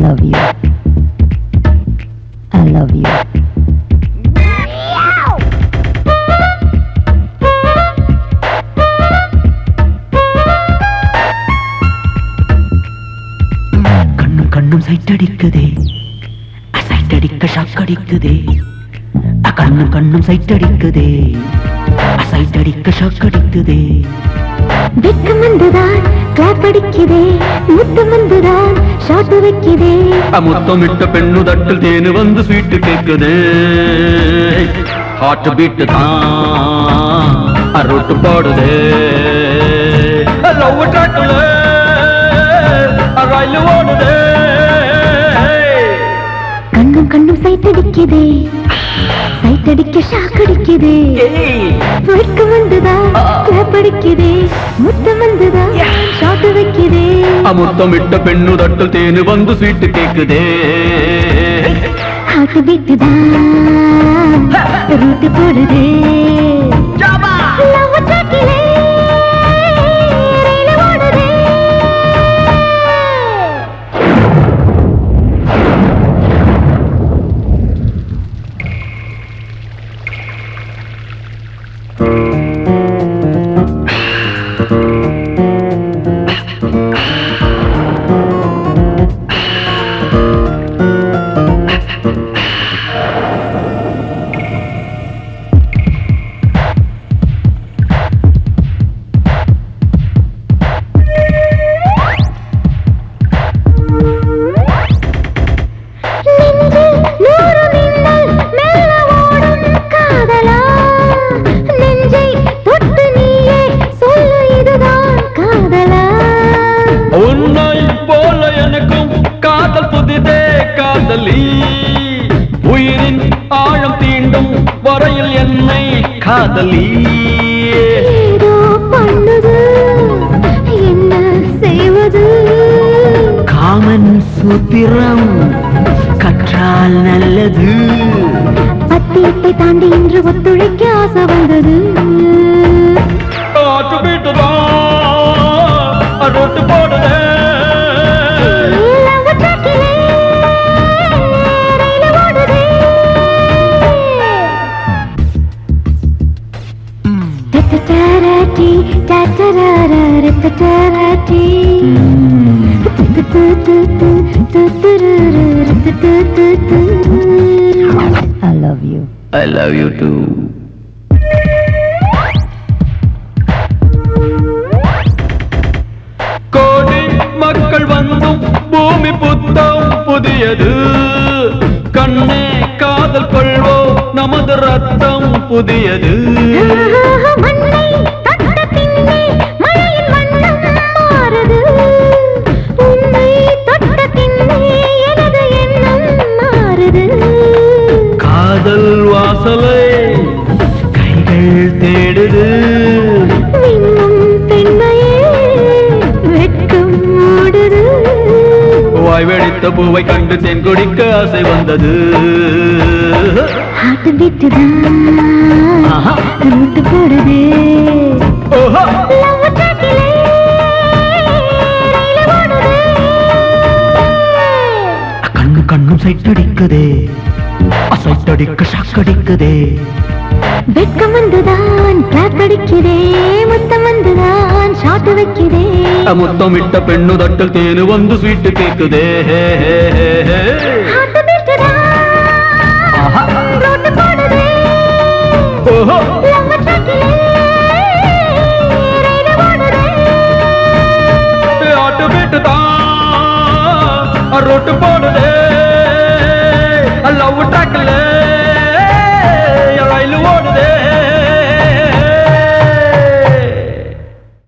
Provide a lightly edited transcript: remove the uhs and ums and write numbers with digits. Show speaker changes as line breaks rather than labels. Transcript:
love you. I love you.
கண்ணும் சைட்டடிக்குதே, சைட்டடிக்க ஷாக்கடிக்குதே. கண்ணும் சைட்டடிக்குதே, சைட்டடிக்க ஷாக்கடிக்குதே.
வெக்கம் வந்துதான் கிளாப் அடிக்குதே, முத்தம் வந்துதான் ஷாட் வைக்குதே.
முத்தமிட்ட பெண்ணு தட்டில் தேனு வந்து ஸ்வீட்டு கேக்குதே. ஹார்ட் பீட் தான் அரோட்டு பாடுதே. லவ் ட்ராக்ல ரயில் ஓடுதே.
கண்ணும் சைட்டடிக்குதே, சைட்டடிக்க ஷாக் அடிக்குதே. வெக்கம் வந்துதான் கிளாப் அடிக்குதே, முத்தம் வந்துதான் ஷாட் வைக்குதே.
முத்தமிட்ட பெண்ணு தட்டில் தேனு வந்து ஸ்வீட்டு கேக்குதே.
ஹார்ட் பீட் தான் ரூட் போடுதே. லவ் ட்ராக்ல ரயில் ஓடுதே.
உயிரின் ஆழம் தீண்டும் வரையில் என்னை காதலி.
ஏதோ பண்ணுது, என்ன செய்வது?
காமன் சூத்திரம் கற்றால் நல்லது.
பத்தியத்தை தாண்டி இன்று ஒத்துழைக்க ஆசை வந்தது.
Road போடுதே.
I love you.
I love you too. கோடி மக்கள் வந்தும் பூமி புத்தம் புதியது. கண்ணே காதல் கொள்வோ நமது ரத்தம் புதியது. காதல் வாசலை கைகள் தேடுது. வாய் வெடித்த பூவை கண்டு தென் குடிக்க ஆசை வந்தது.
போடுது.
கண்ணும் சைட்டடிக்குதே, சைட்டடிக்க ஷாக்கடிக்குதே.
வெட்கம் வந்துதான் கிளாப் அடிக்குதே, முத்தம் வந்துதான் ஷாட் வைக்குதே.
முத்தமிட்ட பெண்ணு தட்டில் தேனு வந்து ஸ்வீட்டு கேக்குதே.
ஹார்ட் பீட் தான் ரோட் போடுதே. லவ் ட்ராக்ல ரயில் ஓடுதே.
ஹார்ட் பீட் தான் ரோட்டு போடுதே. லவ் ட்ராக்ல